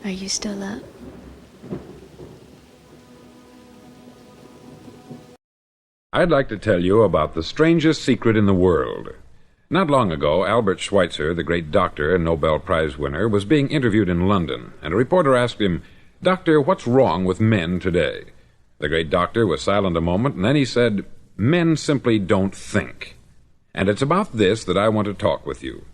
Are you still up? I'd like to tell you about the strangest secret in the world. Not long ago, Albert Schweitzer, the great doctor and Nobel Prize winner, was being interviewed in London, and a reporter asked him, "Doctor, what's wrong with men today?" The great doctor was silent a moment, and then he said, "Men simply don't think." And it's about this that I want to talk with you.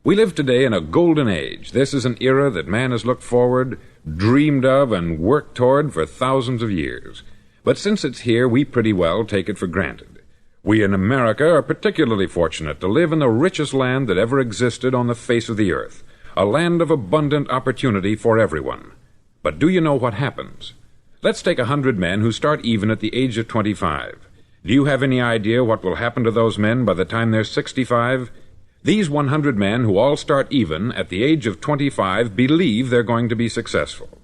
We live today in a golden age. This is an era that man has looked forward, dreamed of, and worked toward for thousands of years. But since it's here, we pretty well take it for granted. We in America are particularly fortunate to live in the richest land that ever existed on the face of the earth, a land of abundant opportunity for everyone. But do you know what happens? Let's take 100 men who start even at the age of 25. Do you have any idea what will happen to those men by the time they're 65? These 100 men who all start even at the age of 25 believe they're going to be successful.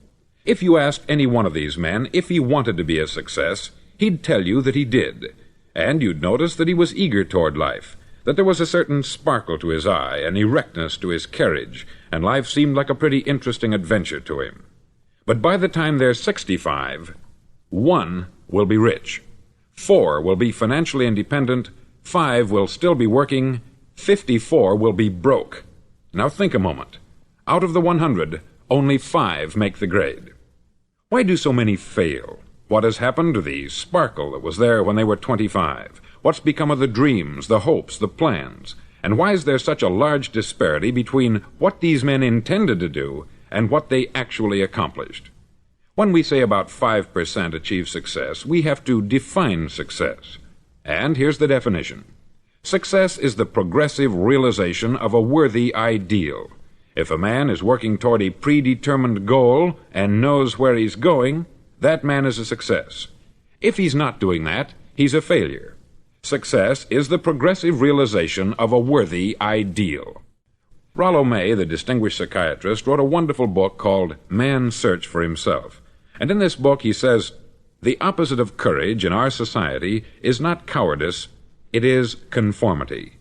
If you asked any one of these men if he wanted to be a success, he'd tell you that he did. And you'd notice that he was eager toward life, that there was a certain sparkle to his eye, an erectness to his carriage, and life seemed like a pretty interesting adventure to him. But by the time they're 65, 1 will be rich, 4 will be financially independent, 5 will still be working, 54 will be broke. Now think a moment. Out of the 100, only 5 make the grade. Why do so many fail? What has happened to the sparkle that was there when they were 25? What's become of the dreams, the hopes, the plans? And why is there such a large disparity between what these men intended to do and what they actually accomplished? When we say about 5% achieve success, we have to define success. And here's the definition. Success is the progressive realization of a worthy ideal. If a man is working toward a predetermined goal and knows where he's going, that man is a success. If he's not doing that, he's a failure. Success is the progressive realization of a worthy ideal. Rollo May, the distinguished psychiatrist, wrote a wonderful book called Man's Search for Himself. And in this book he says, "The opposite of courage in our society is not cowardice, it is conformity."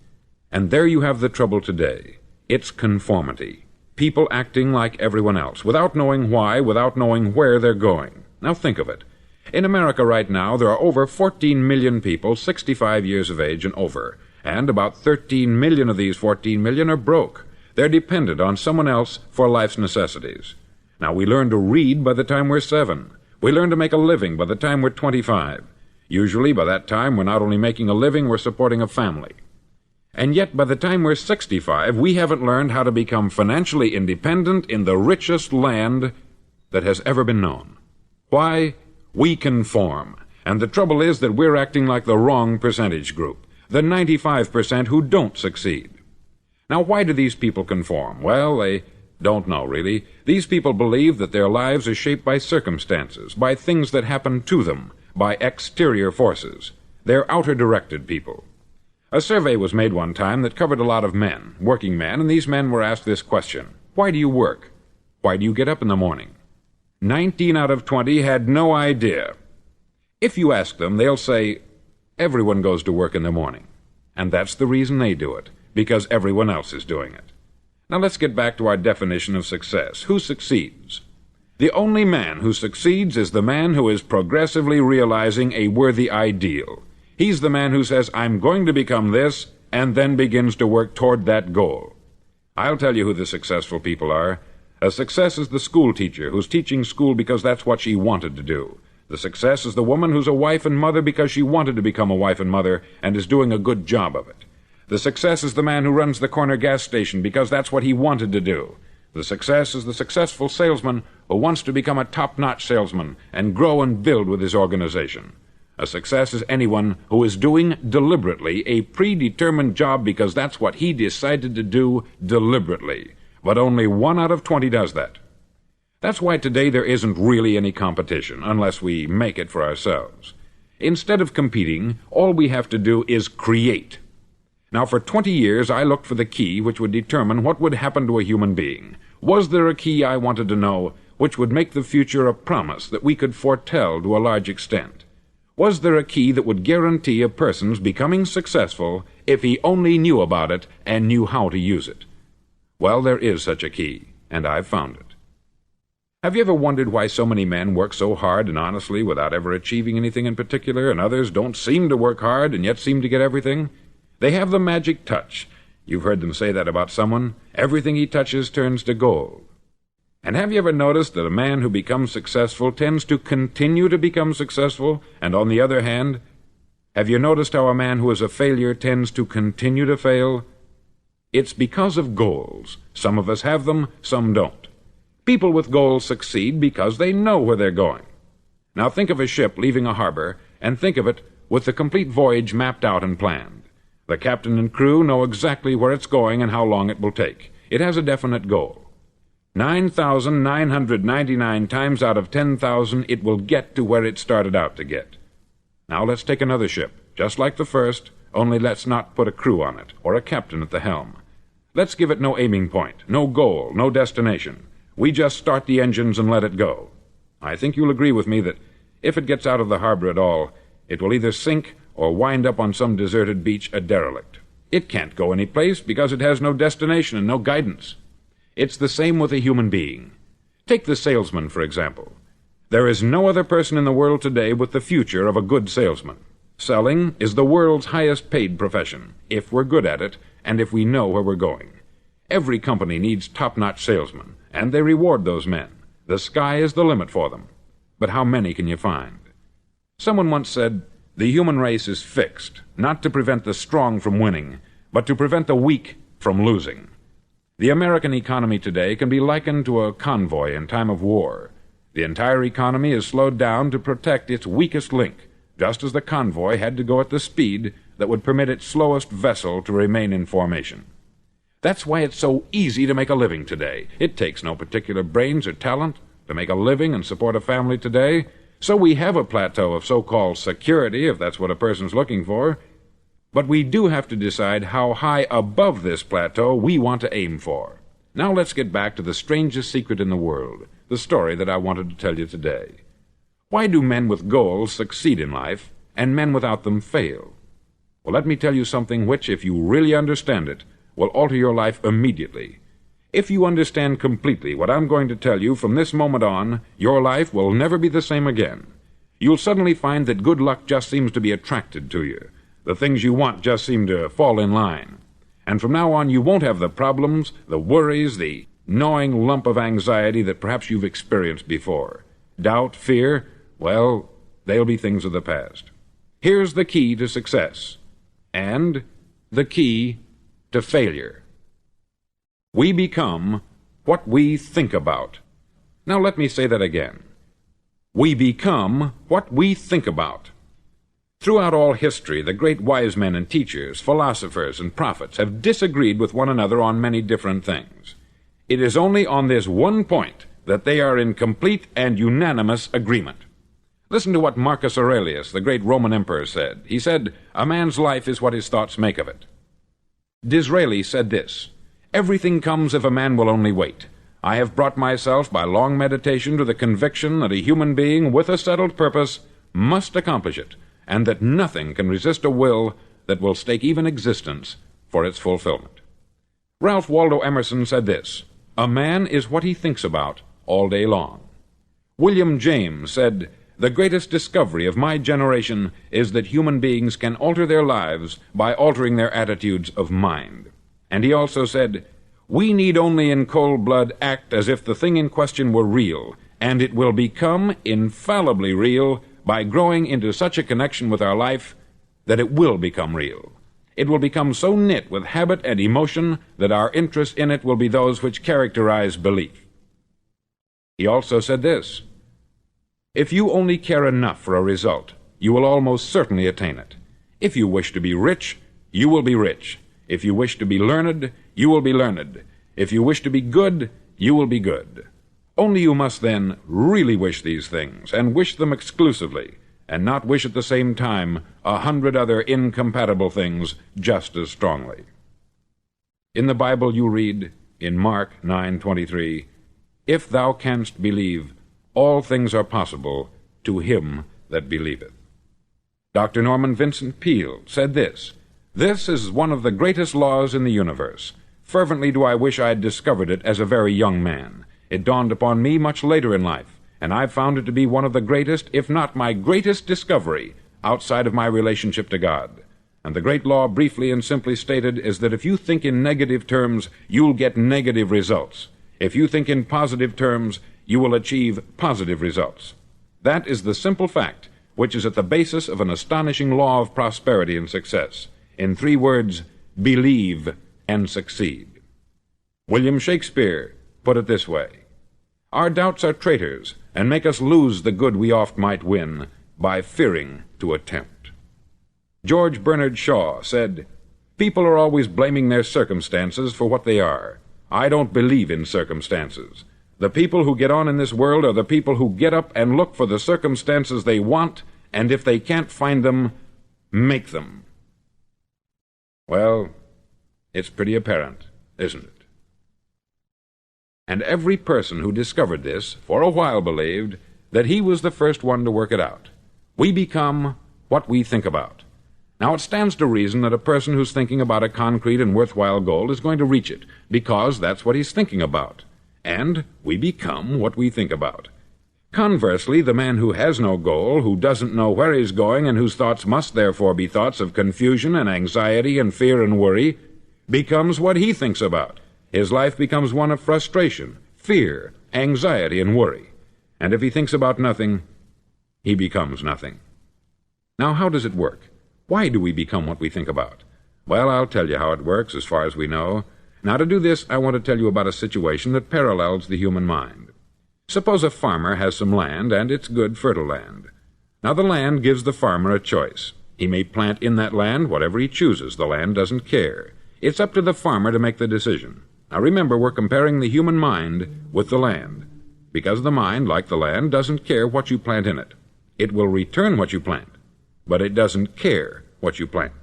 And there you have the trouble today. It's conformity. People acting like everyone else, without knowing why, without knowing where they're going. Now think of it. In America right now, there are over 14 million people 65 years of age and over, and about 13 million of these 14 million are broke. They're dependent on someone else for life's necessities. Now, we learn to read by the time we're 7. We learn to make a living by the time we're 25. Usually, by that time, we're not only making a living, we're supporting a family. And yet, by the time we're 65, we haven't learned how to become financially independent in the richest land that has ever been known. Why? We conform. And the trouble is that we're acting like the wrong percentage group, the 95% who don't succeed. Now, why do these people conform? Well, they don't know, really. These people believe that their lives are shaped by circumstances, by things that happen to them, by exterior forces. They're outer-directed people. A survey was made one time that covered a lot of men, working men, and these men were asked this question: why do you work? Why do you get up in the morning? 19 out of 20 had no idea. If you ask them, they'll say, everyone goes to work in the morning. And that's the reason they do it, because everyone else is doing it. Now let's get back to our definition of success. Who succeeds? The only man who succeeds is the man who is progressively realizing a worthy ideal. He's the man who says, I'm going to become this, and then begins to work toward that goal. I'll tell you who the successful people are. A success is the school teacher who's teaching school because that's what she wanted to do. The success is the woman who's a wife and mother because she wanted to become a wife and mother and is doing a good job of it. The success is the man who runs the corner gas station because that's what he wanted to do. The success is the successful salesman who wants to become a top-notch salesman and grow and build with his organization. A success is anyone who is doing deliberately a predetermined job because that's what he decided to do deliberately. But only 1 out of 20 does that. That's why today there isn't really any competition, unless we make it for ourselves. Instead of competing, all we have to do is create. Now, for 20 years, I looked for the key which would determine what would happen to a human being. Was there a key, I wanted to know, which would make the future a promise that we could foretell to a large extent? Was there a key that would guarantee a person's becoming successful if he only knew about it and knew how to use it? Well, there is such a key, and I've found it. Have you ever wondered why so many men work so hard and honestly without ever achieving anything in particular, and others don't seem to work hard and yet seem to get everything? They have the magic touch. You've heard them say that about someone. Everything he touches turns to gold. And have you ever noticed that a man who becomes successful tends to continue to become successful, and on the other hand, have you noticed how a man who is a failure tends to continue to fail? It's because of goals. Some of us have them, some don't. People with goals succeed because they know where they're going. Now think of a ship leaving a harbor, and think of it with the complete voyage mapped out and planned. The captain and crew know exactly where it's going and how long it will take. It has a definite goal. 9,999 times out of 10,000 it will get to where it started out to get. Now let's take another ship, just like the first, only let's not put a crew on it, or a captain at the helm. Let's give it no aiming point, no goal, no destination. We just start the engines and let it go. I think you'll agree with me that if it gets out of the harbor at all, it will either sink or wind up on some deserted beach a derelict. It can't go any place because it has no destination and no guidance. It's the same with a human being. Take the salesman, for example. There is no other person in the world today with the future of a good salesman. Selling is the world's highest paid profession, if we're good at it and if we know where we're going. Every company needs top-notch salesmen, and they reward those men. The sky is the limit for them. But how many can you find? Someone once said, the human race is fixed, not to prevent the strong from winning, but to prevent the weak from losing. The American economy today can be likened to a convoy in time of war. The entire economy is slowed down to protect its weakest link, just as the convoy had to go at the speed that would permit its slowest vessel to remain in formation. That's why it's so easy to make a living today. It takes no particular brains or talent to make a living and support a family today. So we have a plateau of so-called security, if that's what a person's looking for. But we do have to decide how high above this plateau we want to aim for. Now let's get back to the strangest secret in the world, the story that I wanted to tell you today. Why do men with goals succeed in life, and men without them fail? Well, let me tell you something which, if you really understand it, will alter your life immediately. If you understand completely what I'm going to tell you from this moment on, your life will never be the same again. You'll suddenly find that good luck just seems to be attracted to you. The things you want just seem to fall in line. And from now on, you won't have the problems, the worries, the gnawing lump of anxiety that perhaps you've experienced before. Doubt, fear, well, they'll be things of the past. Here's the key to success, and the key to failure. We become what we think about. Now let me say that again. We become what we think about. Throughout all history, the great wise men and teachers, philosophers and prophets have disagreed with one another on many different things. It is only on this one point that they are in complete and unanimous agreement. Listen to what Marcus Aurelius, the great Roman emperor, said. He said, "A man's life is what his thoughts make of it." Disraeli said this, "Everything comes if a man will only wait. I have brought myself by long meditation to the conviction that a human being with a settled purpose must accomplish it, and that nothing can resist a will that will stake even existence for its fulfillment." Ralph Waldo Emerson said this, "A man is what he thinks about all day long." William James said, "The greatest discovery of my generation is that human beings can alter their lives by altering their attitudes of mind." And he also said, "We need only in cold blood act as if the thing in question were real, and it will become infallibly real by growing into such a connection with our life that it will become real. It will become so knit with habit and emotion that our interest in it will be those which characterize belief." He also said this, "If you only care enough for a result, you will almost certainly attain it. If you wish to be rich, you will be rich. If you wish to be learned, you will be learned. If you wish to be good, you will be good. Only you must then really wish these things, and wish them exclusively, and not wish at the same time 100 other incompatible things just as strongly." In the Bible you read, in Mark 9:23, "If thou canst believe, all things are possible to him that believeth." Dr. Norman Vincent Peale said this, "This is one of the greatest laws in the universe. Fervently do I wish I had discovered it as a very young man. It dawned upon me much later in life, and I've found it to be one of the greatest, if not my greatest discovery, outside of my relationship to God. And the great law, briefly and simply stated, is that if you think in negative terms, you'll get negative results. If you think in positive terms, you will achieve positive results. That is the simple fact which is at the basis of an astonishing law of prosperity and success. In 3 words, believe and succeed. William Shakespeare put it this way: "Our doubts are traitors, and make us lose the good we oft might win, by fearing to attempt." George Bernard Shaw said, "People are always blaming their circumstances for what they are. I don't believe in circumstances. The people who get on in this world are the people who get up and look for the circumstances they want, and if they can't find them, make them." Well, it's pretty apparent, isn't it? And every person who discovered this for a while believed that he was the first one to work it out. We become what we think about. Now, it stands to reason that a person who's thinking about a concrete and worthwhile goal is going to reach it, because that's what he's thinking about. And we become what we think about. Conversely, the man who has no goal, who doesn't know where he's going, and whose thoughts must therefore be thoughts of confusion and anxiety and fear and worry, becomes what he thinks about. His life becomes one of frustration, fear, anxiety, and worry. And if he thinks about nothing, he becomes nothing. Now, how does it work? Why do we become what we think about? Well, I'll tell you how it works as far as we know. Now, to do this, I want to tell you about a situation that parallels the human mind. Suppose a farmer has some land, and it's good, fertile land. Now, the land gives the farmer a choice. He may plant in that land whatever he chooses. The land doesn't care. It's up to the farmer to make the decision. Now, remember, we're comparing the human mind with the land, because the mind, like the land, doesn't care what you plant in it. It will return what you plant, but it doesn't care what you plant.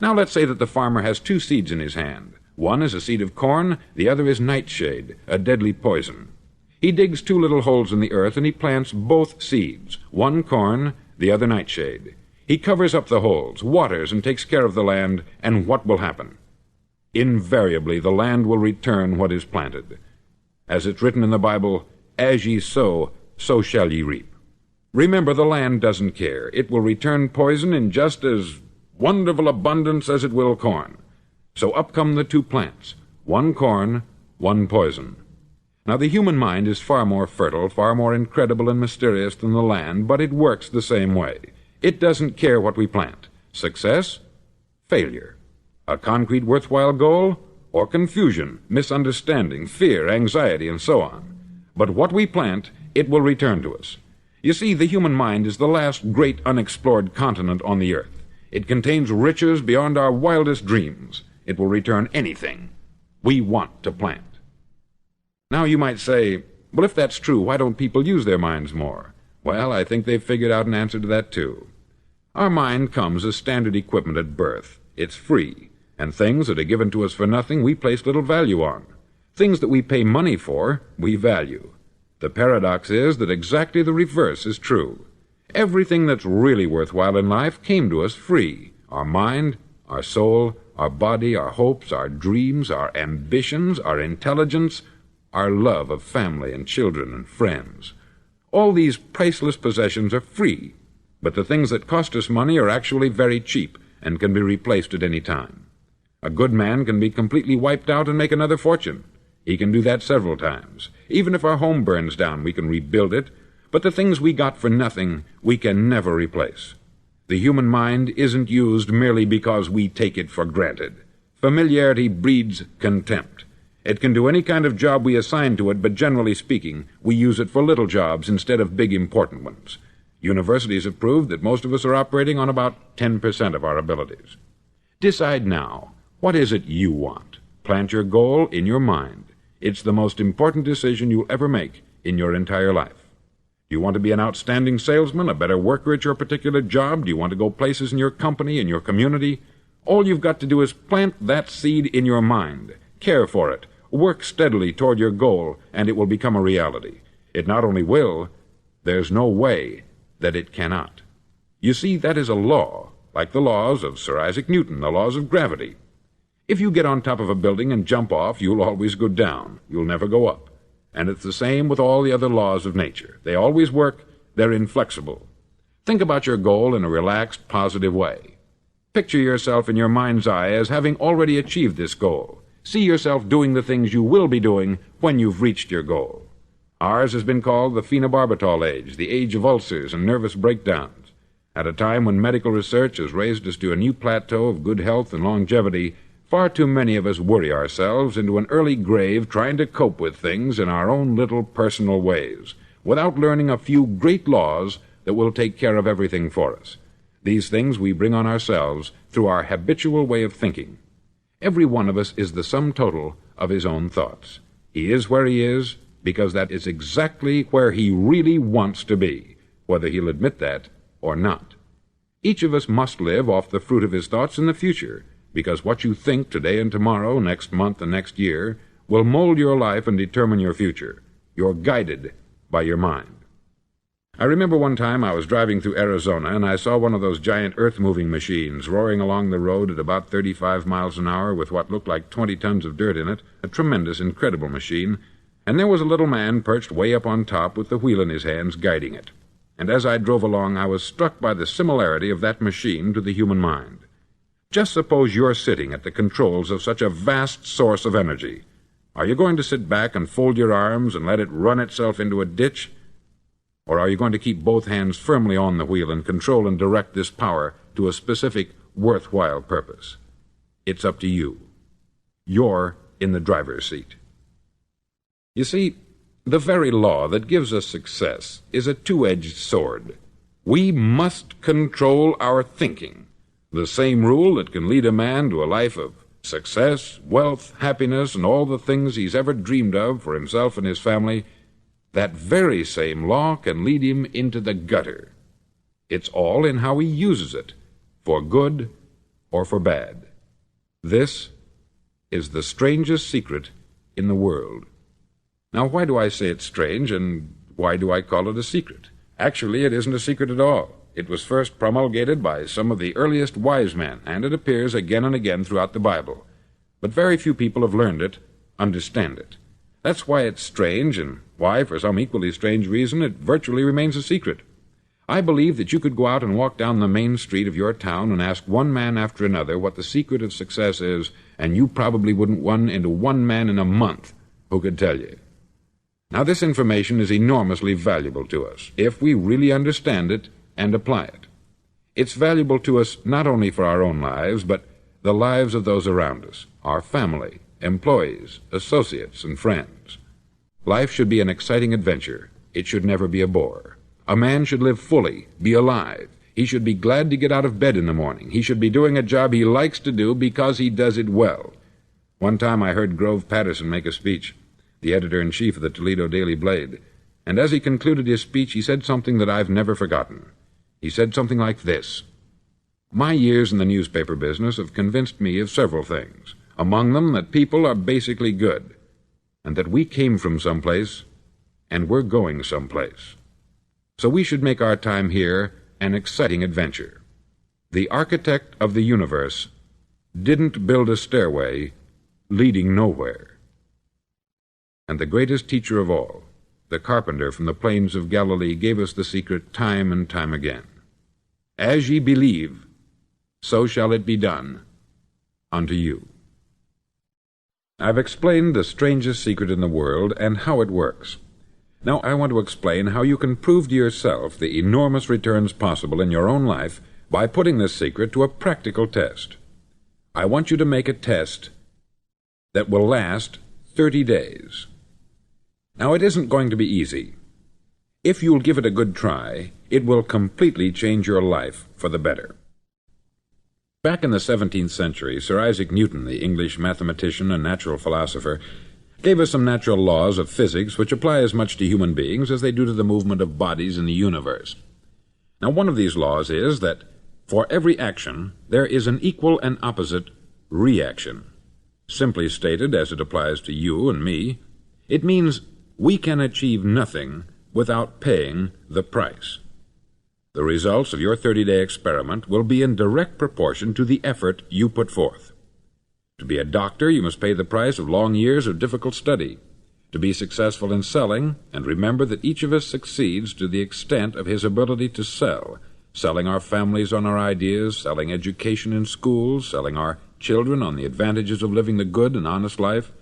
Now, let's say that the farmer has 2 seeds in his hand. One is a seed of corn, the other is nightshade, a deadly poison. He digs 2 little holes in the earth, and he plants both seeds, one corn, the other nightshade. He covers up the holes, waters, and takes care of the land, and what will happen? Invariably, the land will return what is planted. As it's written in the Bible, "As ye sow, so shall ye reap." Remember, the land doesn't care. It will return poison in just as wonderful abundance as it will corn. So up come the 2 plants, one corn, one poison. Now, the human mind is far more fertile, far more incredible and mysterious than the land, but it works the same way. It doesn't care what we plant. Success, failure. A concrete, worthwhile goal, or confusion, misunderstanding, fear, anxiety, and so on. But what we plant, it will return to us. You see, the human mind is the last great unexplored continent on the earth. It contains riches beyond our wildest dreams. It will return anything we want to plant. Now, you might say, well, if that's true, why don't people use their minds more? Well, I think they've figured out an answer to that, too. Our mind comes as standard equipment at birth. It's free, and things that are given to us for nothing we place little value on. Things that we pay money for, we value. The paradox is that exactly the reverse is true. Everything that's really worthwhile in life came to us free. Our mind, our soul, our body, our hopes, our dreams, our ambitions, our intelligence, our love of family and children and friends. All these priceless possessions are free, but the things that cost us money are actually very cheap and can be replaced at any time. A good man can be completely wiped out and make another fortune. He can do that several times. Even if our home burns down, we can rebuild it, but the things we got for nothing, we can never replace. The human mind isn't used merely because we take it for granted. Familiarity breeds contempt. It can do any kind of job we assign to it, but generally speaking, we use it for little jobs instead of big, important ones. Universities have proved that most of us are operating on about 10% of our abilities. Decide now, what is it you want? Plant your goal in your mind. It's the most important decision you'll ever make in your entire life. Do you want to be an outstanding salesman, a better worker at your particular job? Do you want to go places in your company, in your community? All you've got to do is plant that seed in your mind. Care for it. Work steadily toward your goal, and it will become a reality. It not only will, there's no way that it cannot. You see, that is a law, like the laws of Sir Isaac Newton, the laws of gravity. If you get on top of a building and jump off, you'll always go down. You'll never go up. And it's the same with all the other laws of nature. They always work. They're inflexible. Think about your goal in a relaxed, positive way. Picture yourself in your mind's eye as having already achieved this goal. See yourself doing the things you will be doing when you've reached your goal. Ours has been called the phenobarbital age, the age of ulcers and nervous breakdowns. At a time when medical research has raised us to a new plateau of good health and longevity, far too many of us worry ourselves into an early grave trying to cope with things in our own little personal ways, without learning a few great laws that will take care of everything for us. These things we bring on ourselves through our habitual way of thinking. Every one of us is the sum total of his own thoughts. He is where he is because that is exactly where he really wants to be, whether he'll admit that or not. Each of us must live off the fruit of his thoughts in the future, because what you think today and tomorrow, next month and next year, will mold your life and determine your future. You're guided by your mind. I remember one time I was driving through Arizona, and I saw one of those giant earth-moving machines roaring along the road at about 35 miles an hour with what looked like 20 tons of dirt in it, a tremendous, incredible machine, and there was a little man perched way up on top with the wheel in his hands guiding it. And as I drove along, I was struck by the similarity of that machine to the human mind. Just suppose you're sitting at the controls of such a vast source of energy. Are you going to sit back and fold your arms and let it run itself into a ditch? Or are you going to keep both hands firmly on the wheel and control and direct this power to a specific, worthwhile purpose? It's up to you. You're in the driver's seat. You see, the very law that gives us success is a two-edged sword. We must control our thinking. The same rule that can lead a man to a life of success, wealth, happiness, and all the things he's ever dreamed of for himself and his family, that very same law can lead him into the gutter. It's all in how he uses it, for good or for bad. This is the strangest secret in the world. Now, why do I say it's strange, and why do I call it a secret? Actually, it isn't a secret at all. It was first promulgated by some of the earliest wise men, and it appears again and again throughout the Bible. But very few people have learned it, understand it. That's why it's strange, and why, for some equally strange reason, it virtually remains a secret. I believe that you could go out and walk down the main street of your town and ask one man after another what the secret of success is, and you probably wouldn't run into one man in a month who could tell you. Now, this information is enormously valuable to us, if we really understand it and apply it. It's valuable to us not only for our own lives, but the lives of those around us, our family, employees, associates, and friends. Life should be an exciting adventure. It should never be a bore. A man should live fully, be alive. He should be glad to get out of bed in the morning. He should be doing a job he likes to do because he does it well. One time I heard Grove Patterson make a speech, the editor-in-chief of the Toledo Daily Blade, and as he concluded his speech, he said something that I've never forgotten. He said something like this: "My years in the newspaper business have convinced me of several things, among them that people are basically good, and that we came from someplace, and we're going someplace. So we should make our time here an exciting adventure. The architect of the universe didn't build a stairway leading nowhere." And the greatest teacher of all, the carpenter from the plains of Galilee, gave us the secret time and time again. "As ye believe, so shall it be done unto you." I've explained the strangest secret in the world and how it works. Now I want to explain how you can prove to yourself the enormous returns possible in your own life by putting this secret to a practical test. I want you to make a test that will last 30 days. Now, it isn't going to be easy. If you'll give it a good try, it will completely change your life for the better. Back in the 17th century, Sir Isaac Newton, the English mathematician and natural philosopher, gave us some natural laws of physics which apply as much to human beings as they do to the movement of bodies in the universe. Now, one of these laws is that for every action there is an equal and opposite reaction. Simply stated, as it applies to you and me, it means we can achieve nothing without paying the price. The results of your 30-day experiment will be in direct proportion to the effort you put forth. To be a doctor, you must pay the price of long years of difficult study. to be successful in selling, and remember that each of us succeeds to the extent of his ability to sell, selling our families on our ideas, selling education in schools, selling our children on the advantages of living the good and honest life,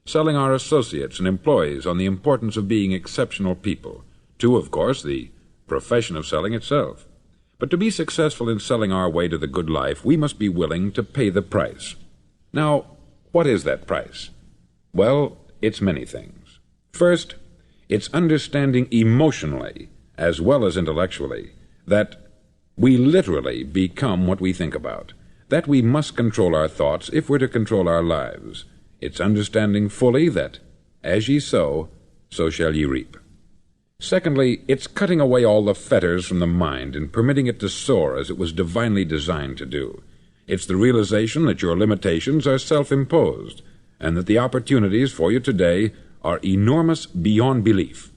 selling our associates and employees on the importance of being exceptional people, to, of course, the profession of selling itself. But to be successful in selling our way to the good life, we must be willing to pay the price. Now, what is that price? Well, it's many things. First, it's understanding emotionally, as well as intellectually, that we literally become what we think about, that we must control our thoughts if we're to control our lives. It's understanding fully that, as ye sow, so shall ye reap. Secondly, it's cutting away all the fetters from the mind and permitting it to soar as it was divinely designed to do. It's the realization that your limitations are self-imposed, and that the opportunities for you today are enormous beyond belief.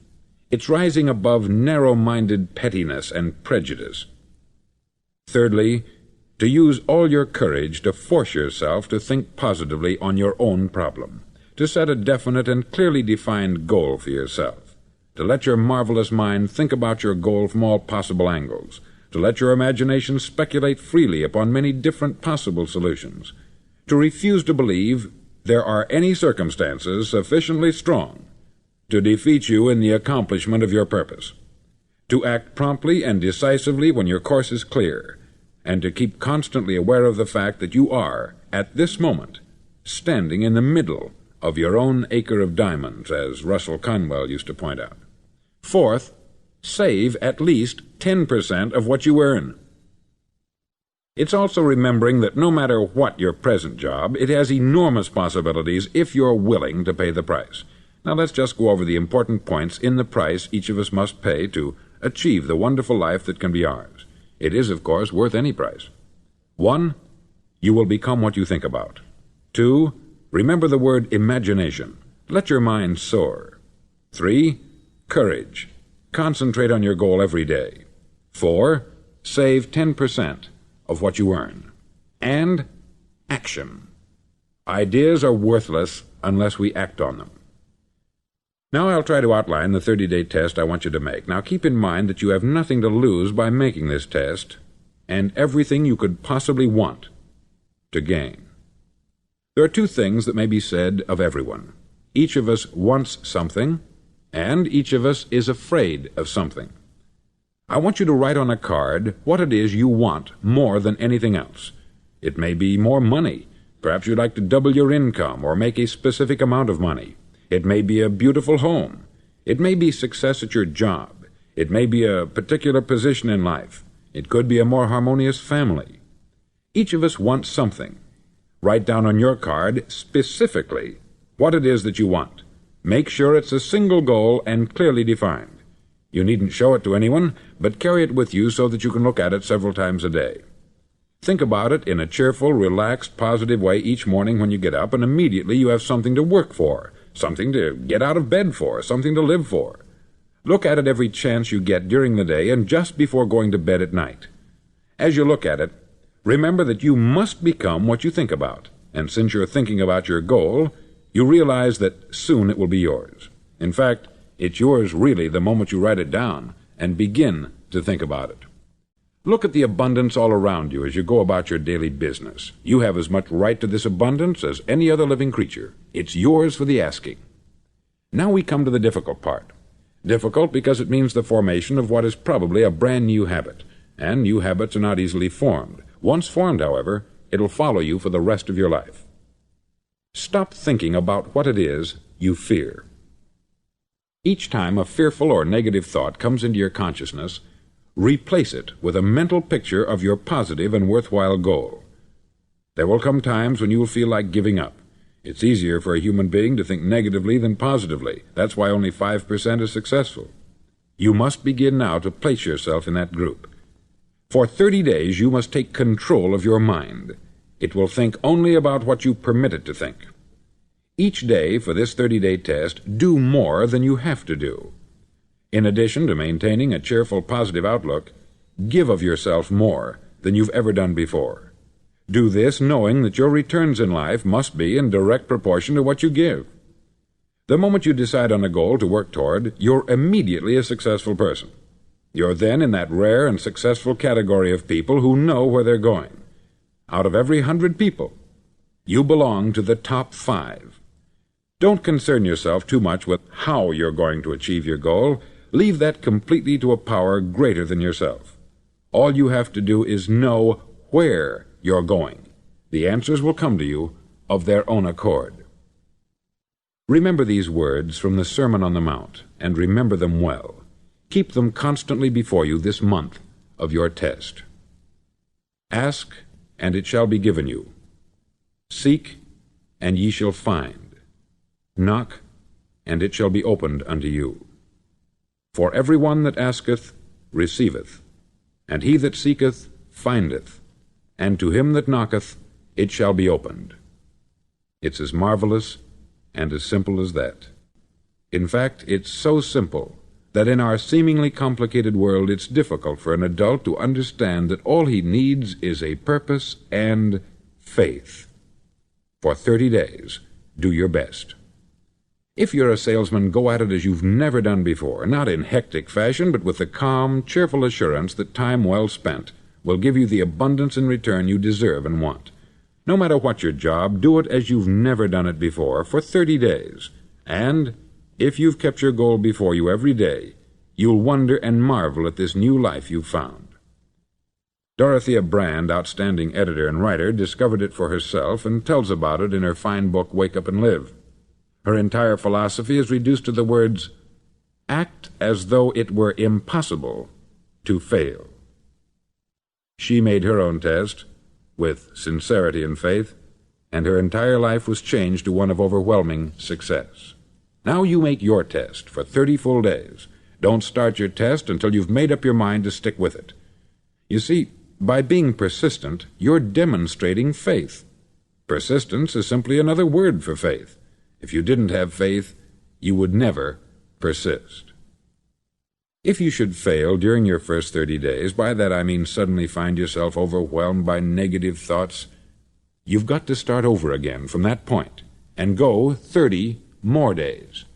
It's rising above narrow-minded pettiness and prejudice. Thirdly, to use all your courage to force yourself to think positively on your own problem, to set a definite and clearly defined goal for yourself, to let your marvelous mind think about your goal from all possible angles, to let your imagination speculate freely upon many different possible solutions, to refuse to believe there are any circumstances sufficiently strong to defeat you in the accomplishment of your purpose, to act promptly and decisively when your course is clear, and to keep constantly aware of the fact that you are, at this moment, standing in the middle of your own acre of diamonds, as Russell Conwell used to point out. Fourth, save at least 10% of what you earn. It's also remembering that no matter what your present job, it has enormous possibilities if you're willing to pay the price. Now let's just go over the important points in the price each of us must pay to achieve the wonderful life that can be ours. It is, of course, worth any price. 1. You will become what you think about. 2. Remember the word imagination. Let your mind soar. 3. Courage. Concentrate on your goal every day. 4. Save 10% of what you earn. And action. Ideas are worthless unless we act on them. Now I'll try to outline the 30-day test I want you to make. Now keep in mind that you have nothing to lose by making this test, and everything you could possibly want to gain. There are two things that may be said of everyone. Each of us wants something, and each of us is afraid of something. I want you to write on a card what it is you want more than anything else. It may be more money. Perhaps you'd like to double your income or make a specific amount of money. It may be a beautiful home. It may be success at your job. It may be a particular position in life. It could be a more harmonious family. Each of us wants something. Write down on your card specifically what it is that you want. Make sure it's a single goal and clearly defined. You needn't show it to anyone, but carry it with you so that you can look at it several times a day. Think about it in a cheerful, relaxed, positive way each morning when you get up, and immediately you have something to work for, something to get out of bed for, something to live for. Look at it every chance you get during the day and just before going to bed at night. As you look at it, remember that you must become what you think about, and since you're thinking about your goal, you realize that soon it will be yours. In fact, it's yours really the moment you write it down and begin to think about it. Look at the abundance all around you as you go about your daily business. You have as much right to this abundance as any other living creature. It's yours for the asking. Now we come to the difficult part. Difficult because it means the formation of what is probably a brand new habit, and new habits are not easily formed. Once formed, however, it'll follow you for the rest of your life. Stop thinking about what it is you fear. Each time a fearful or negative thought comes into your consciousness, replace it with a mental picture of your positive and worthwhile goal. There will come times when you will feel like giving up. It's easier for a human being to think negatively than positively. That's why only 5% is successful. You must begin now to place yourself in that group. For 30 days you must take control of your mind. It will think only about what you permit it to think. Each day for this 30-day test, do more than you have to do. In addition to maintaining a cheerful, positive outlook, give of yourself more than you've ever done before. Do this knowing that your returns in life must be in direct proportion to what you give. The moment you decide on a goal to work toward, you're immediately a successful person. You're then in that rare and successful category of people who know where they're going. Out of every 100 people, you belong to the top 5. Don't concern yourself too much with how you're going to achieve your goal. Leave that completely to a power greater than yourself. All you have to do is know where you're going. The answers will come to you of their own accord. Remember these words from the Sermon on the Mount, and remember them well. Keep them constantly before you this month of your test. Ask, and it shall be given you. Seek, and ye shall find. Knock, and it shall be opened unto you. For every one that asketh receiveth, and he that seeketh findeth, and to him that knocketh it shall be opened. It's as marvelous and as simple as that. In fact, it's so simple that in our seemingly complicated world it's difficult for an adult to understand that all he needs is a purpose and faith. For 30 days, do your best. If you're a salesman, go at it as you've never done before, not in hectic fashion, but with the calm, cheerful assurance that time well spent will give you the abundance in return you deserve and want. No matter what your job, do it as you've never done it before for 30 days. And if you've kept your goal before you every day, you'll wonder and marvel at this new life you've found. Dorothea Brand, outstanding editor and writer, discovered it for herself and tells about it in her fine book, Wake Up and Live. Her entire philosophy is reduced to the words, act as though it were impossible to fail. She made her own test with sincerity and faith, and her entire life was changed to one of overwhelming success. Now you make your test for 30 full days. Don't start your test until you've made up your mind to stick with it. You see, by being persistent, you're demonstrating faith. Persistence is simply another word for faith. If you didn't have faith, you would never persist. If you should fail during your first 30 days, by that I mean suddenly find yourself overwhelmed by negative thoughts, you've got to start over again from that point and go 30 more days.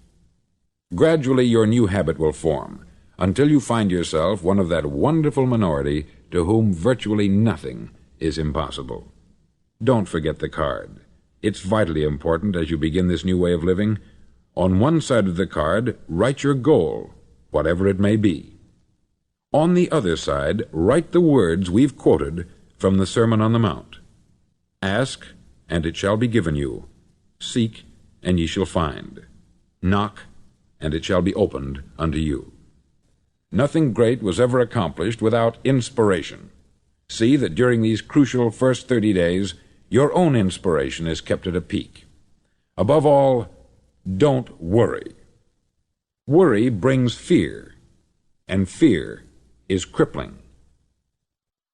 Gradually your new habit will form until you find yourself one of that wonderful minority to whom virtually nothing is impossible. Don't forget the card. It's vitally important as you begin this new way of living. On one side of the card, write your goal, whatever it may be. On the other side, write the words we've quoted from the Sermon on the Mount. Ask, and it shall be given you. Seek, and ye shall find. Knock, and it shall be opened unto you. Nothing great was ever accomplished without inspiration. See that during these crucial first 30 days, your own inspiration is kept at a peak. Above all, don't worry. Worry brings fear, and fear is crippling.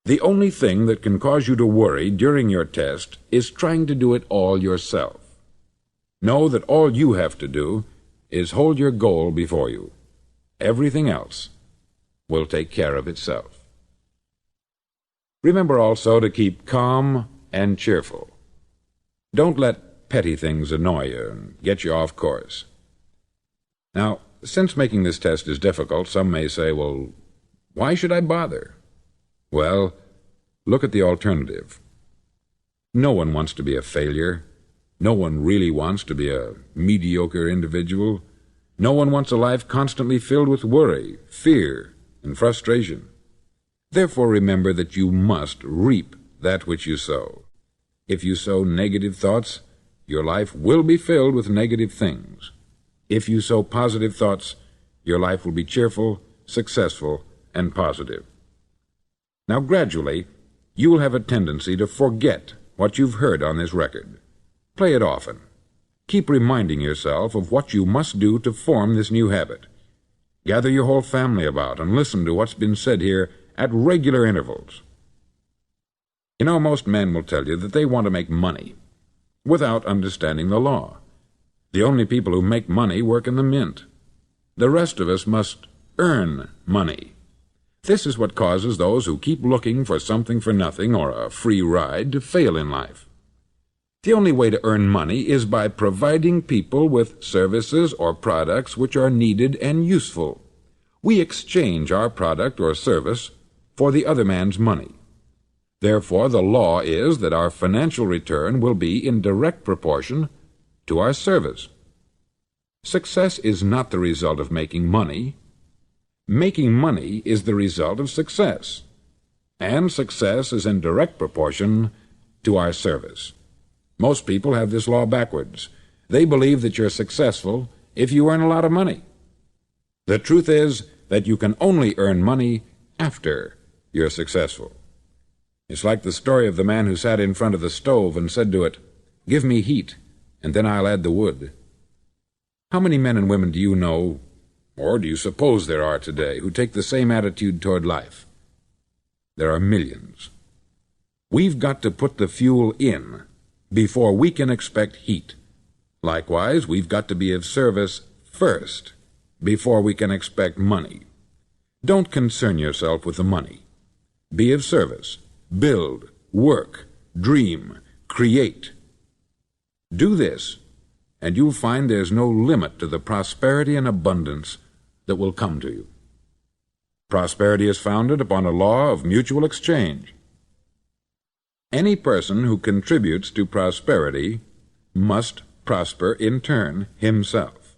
The only thing that can cause you to worry during your test is trying to do it all yourself. Know that all you have to do is hold your goal before you. Everything else will take care of itself. Remember also to keep calm and cheerful. Don't let petty things annoy you and get you off course. Now, since making this test is difficult, some may say, well, why should I bother? Well, look at the alternative. No one wants to be a failure. No one really wants to be a mediocre individual. No one wants a life constantly filled with worry, fear, and frustration. Therefore, remember that you must reap that which you sow. If you sow negative thoughts, your life will be filled with negative things. If you sow positive thoughts, your life will be cheerful, successful, and positive. Now, gradually, you will have a tendency to forget what you've heard on this record. Play it often. Keep reminding yourself of what you must do to form this new habit. Gather your whole family about and listen to what's been said here at regular intervals. You know, most men will tell you that they want to make money without understanding the law. The only people who make money work in the mint. The rest of us must earn money. This is what causes those who keep looking for something for nothing or a free ride to fail in life. The only way to earn money is by providing people with services or products which are needed and useful. We exchange our product or service for the other man's money. Therefore, the law is that our financial return will be in direct proportion to our service. Success is not the result of making money. Making money is the result of success, and success is in direct proportion to our service. Most people have this law backwards. They believe that you're successful if you earn a lot of money. The truth is that you can only earn money after you're successful. It's like the story of the man who sat in front of the stove and said to it, "Give me heat, and then I'll add the wood." How many men and women do you know, or do you suppose there are today, who take the same attitude toward life? There are millions. We've got to put the fuel in before we can expect heat. Likewise, we've got to be of service first before we can expect money. Don't concern yourself with the money. Be of service. Build, work, dream, create. Do this, and you'll find there's no limit to the prosperity and abundance that will come to you. Prosperity is founded upon a law of mutual exchange. Any person who contributes to prosperity must prosper in turn himself.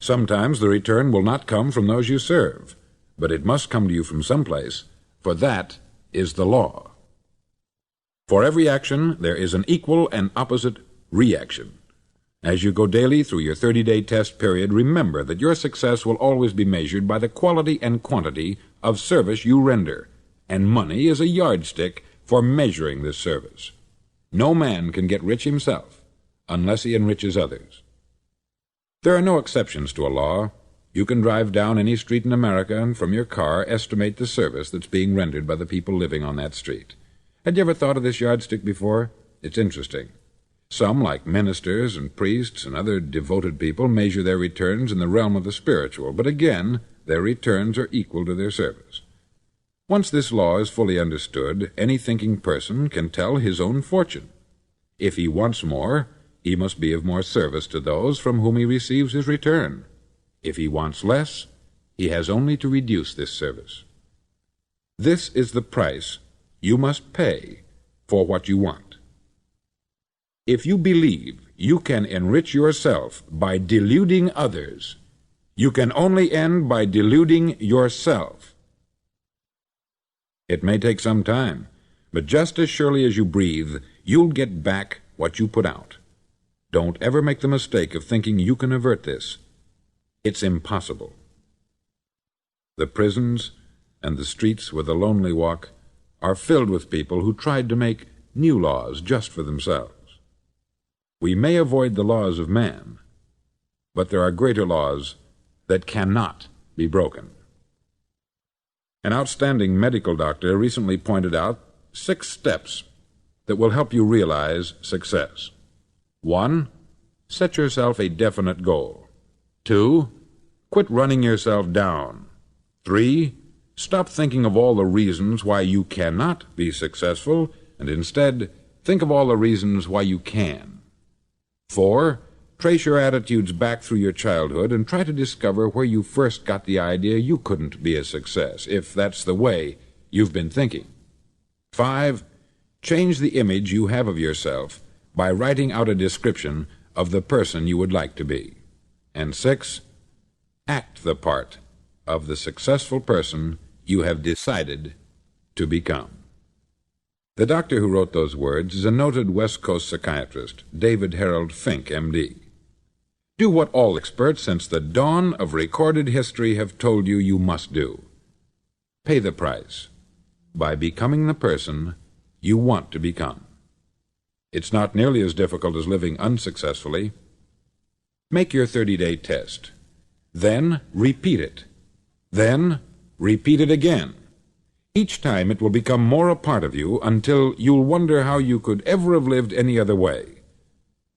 Sometimes the return will not come from those you serve, but it must come to you from someplace, for that is the law. For every action there is an equal and opposite reaction. As you go daily through your 30-day test period, remember that your success will always be measured by the quality and quantity of service you render, and money is a yardstick for measuring this service. No man can get rich himself unless he enriches others. There are no exceptions to a law. You can drive down any street in America and from your car estimate the service that's being rendered by the people living on that street. Had you ever thought of this yardstick before? It's interesting. Some, like ministers and priests and other devoted people, measure their returns in the realm of the spiritual, but again, their returns are equal to their service. Once this law is fully understood, any thinking person can tell his own fortune. If he wants more, he must be of more service to those from whom he receives his return. If he wants less, he has only to reduce this service. This is the price you must pay for what you want. If you believe you can enrich yourself by deluding others, you can only end by deluding yourself. It may take some time, but just as surely as you breathe, you'll get back what you put out. Don't ever make the mistake of thinking you can avert this. It's impossible. The prisons and the streets where the lonely walk are filled with people who tried to make new laws just for themselves. We may avoid the laws of man, but there are greater laws that cannot be broken. An outstanding medical doctor recently pointed out 6 steps that will help you realize success. 1. Set yourself a definite goal. 2. Quit running yourself down. 3. Stop thinking of all the reasons why you cannot be successful, and instead think of all the reasons why you can. 4. Trace your attitudes back through your childhood and try to discover where you first got the idea you couldn't be a success, if that's the way you've been thinking. 5. Change the image you have of yourself by writing out a description of the person you would like to be. And 6. Act the part of the successful person you have decided to become. The doctor who wrote those words is a noted West Coast psychiatrist, David Harold Fink, M.D. Do what all experts since the dawn of recorded history have told you you must do. Pay the price by becoming the person you want to become. It's not nearly as difficult as living unsuccessfully. Make your 30-day test. Then repeat it. Then repeat it again. Each time it will become more a part of you until you'll wonder how you could ever have lived any other way.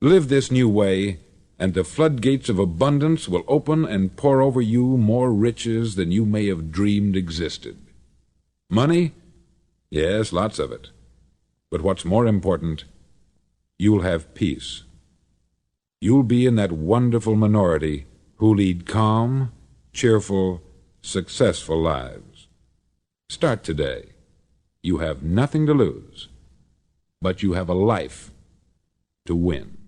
Live this new way, and the floodgates of abundance will open and pour over you more riches than you may have dreamed existed. Money? Yes, lots of it. But what's more important, you'll have peace. You'll be in that wonderful minority who lead calm, cheerful, successful lives. Start today. You have nothing to lose, but you have a life to win.